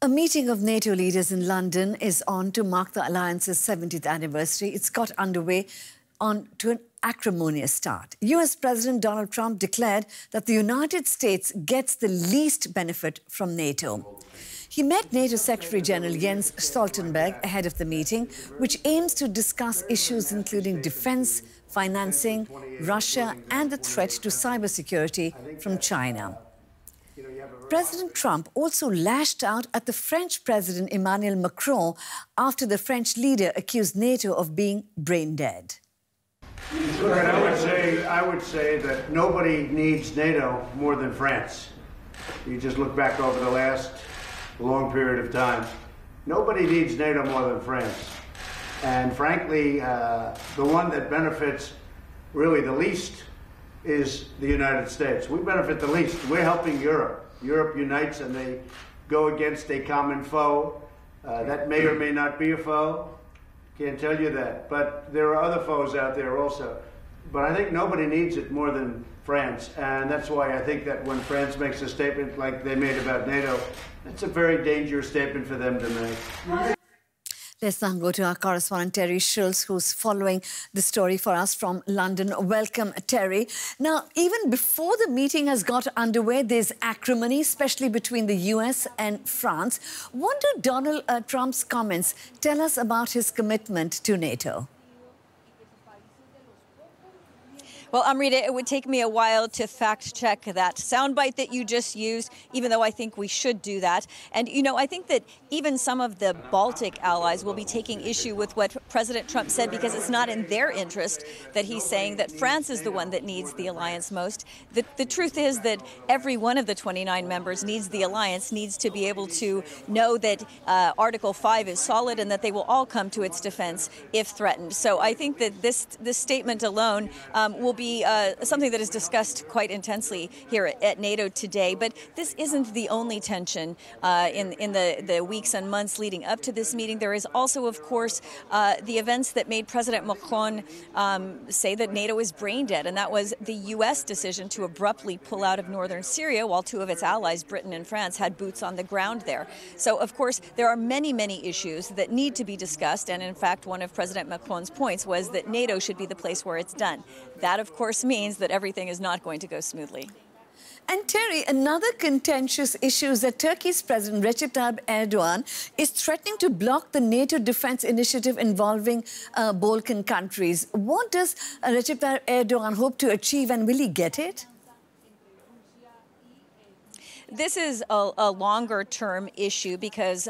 A meeting of NATO leaders in London is on to mark the alliance's 70th anniversary. It's got underway to an acrimonious start. US President Donald Trump declared that the United States gets the least benefit from NATO. He met NATO Secretary-General Jens Stoltenberg ahead of the meeting, which aims to discuss issues including defense, financing, Russia and the threat to cybersecurity from China. President Trump also lashed out at the French President Emmanuel Macron after the French leader accused NATO of being brain dead. I would say that nobody needs NATO more than France. You just look back over the last long period of time. Nobody needs NATO more than France. And frankly, the one that benefits really the least is the United States. We benefit the least. We're helping Europe. Europe unites and they go against a common foe. That may or may not be a foe. Can't tell you that. But there are other foes out there also. But I think nobody needs it more than France. And that's why I think that when France makes a statement like they made about NATO, that's a very dangerous statement for them to make. Let's now go to our correspondent, Terry Schultz, who's following the story for us from London. Welcome, Terry. Now, even before the meeting has got underway, there's acrimony, especially between the US and France. What do Donald Trump's comments tell us about his commitment to NATO? Well, Amrita, it would take me a while to fact-check that soundbite that you just used, even though I think we should do that. And, you know, I think that even some of the Baltic allies will be taking issue with what President Trump said because it's not in their interest that he's saying that France is the one that needs the alliance most. The truth is that every one of the 29 members needs the alliance, needs to be able to know that Article 5 is solid and that they will all come to its defense if threatened. So I think that this statement alone will be something that is discussed quite intensely here at NATO today. But this isn't the only tension in the weeks and months leading up to this meeting. There is also, of course, the events that made President Macron say that NATO is brain dead, and that was the U.S. decision to abruptly pull out of northern Syria while two of its allies, Britain and France, had boots on the ground there. So, of course, there are many, many issues that need to be discussed, and in fact, one of President Macron's points was that NATO should be the place where it's done. That, of course, means that everything is not going to go smoothly. And Terry, another contentious issue is that Turkey's President Recep Tayyip Erdogan is threatening to block the NATO defense initiative involving Balkan countries. What does Recep Tayyip Erdogan hope to achieve, and will he get it? This is a longer-term issue because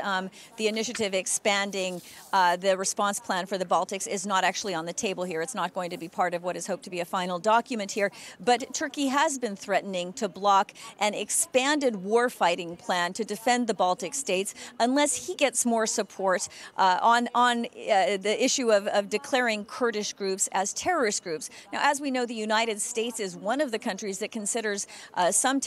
the initiative expanding the response plan for the Baltics is not actually on the table here. It's not going to be part of what is hoped to be a final document here. But Turkey has been threatening to block an expanded warfighting plan to defend the Baltic states unless he gets more support on the issue of declaring Kurdish groups as terrorist groups. Now, as we know, the United States is one of the countries that considers some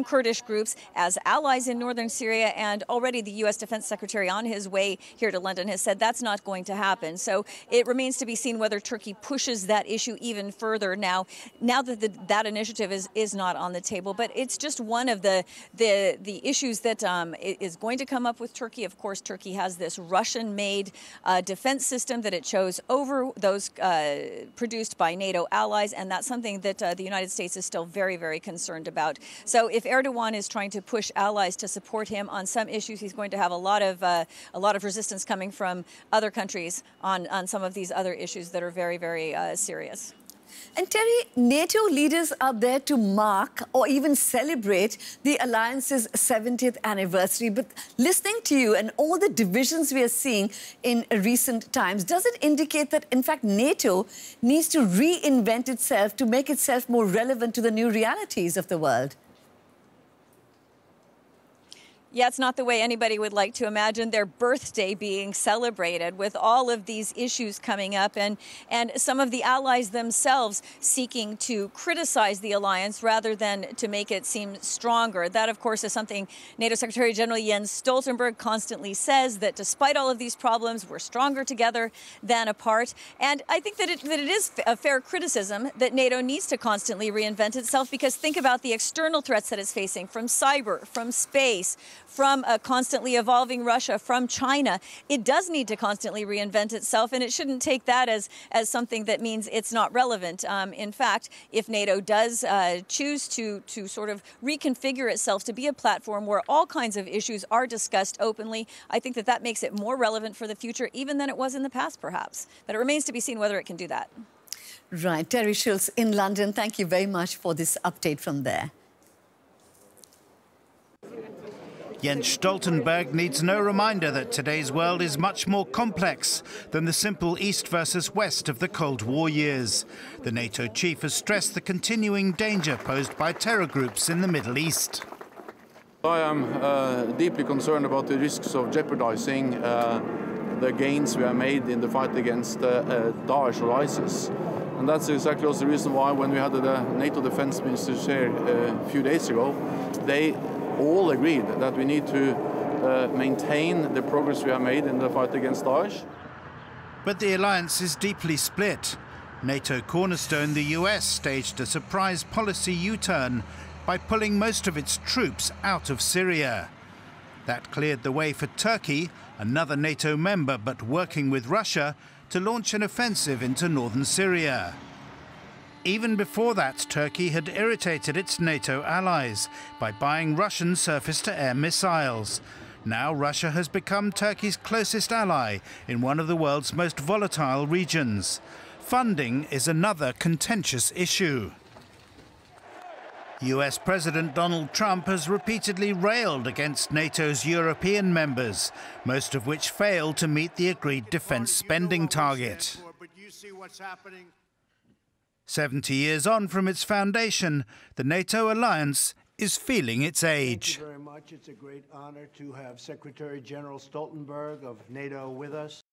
Kurdish groups as allies in northern Syria, and already the U.S. Defense Secretary on his way here to London has said that's not going to happen. So it remains to be seen whether Turkey pushes that issue even further now that that initiative is not on the table. But it's just one of the issues that is going to come up with Turkey. Of course, Turkey has this Russian-made defense system that it chose over those produced by NATO allies, and that's something that the United States is still very, very concerned about. So if Erdogan is trying to push allies to support him on some issues, he's going to have a lot of resistance coming from other countries on some of these other issues that are very, very serious. And Terry, NATO leaders are there to mark or even celebrate the alliance's 70th anniversary. But listening to you and all the divisions we are seeing in recent times, does it indicate that, in fact, NATO needs to reinvent itself to make itself more relevant to the new realities of the world? Yeah, it's not the way anybody would like to imagine their birthday being celebrated with all of these issues coming up and some of the allies themselves seeking to criticize the alliance rather than to make it seem stronger. That, of course, is something NATO Secretary General Jens Stoltenberg constantly says, that despite all of these problems, we're stronger together than apart. And I think that it is a fair criticism that NATO needs to constantly reinvent itself, because think about the external threats that it's facing from cyber, from space, from a constantly evolving Russia, from China. It does need to constantly reinvent itself, and it shouldn't take that as something that means it's not relevant. In fact, if NATO does choose to sort of reconfigure itself to be a platform where all kinds of issues are discussed openly, I think that makes it more relevant for the future even than it was in the past, perhaps. But it remains to be seen whether it can do that. Right. Terry Schultz in London, thank you very much for this update from there. Jens Stoltenberg needs no reminder that today's world is much more complex than the simple East versus West of the Cold War years. The NATO chief has stressed the continuing danger posed by terror groups in the Middle East. I am deeply concerned about the risks of jeopardizing the gains we have made in the fight against Daesh or ISIS. And that's exactly also the reason why when we had the NATO defense ministers here a few days ago, they all agreed that we need to maintain the progress we have made in the fight against Daesh. But the alliance is deeply split. NATO cornerstone, the US, staged a surprise policy U-turn by pulling most of its troops out of Syria. That cleared the way for Turkey, another NATO member but working with Russia, to launch an offensive into northern Syria. Even before that, Turkey had irritated its NATO allies by buying Russian surface-to-air missiles. Now Russia has become Turkey's closest ally in one of the world's most volatile regions. Funding is another contentious issue. US President Donald Trump has repeatedly railed against NATO's European members, most of which failed to meet the agreed defense spending target. 70 years on from its foundation, the NATO alliance is feeling its age. Thank you very much. It's a great honor to have Secretary General Stoltenberg of NATO with us.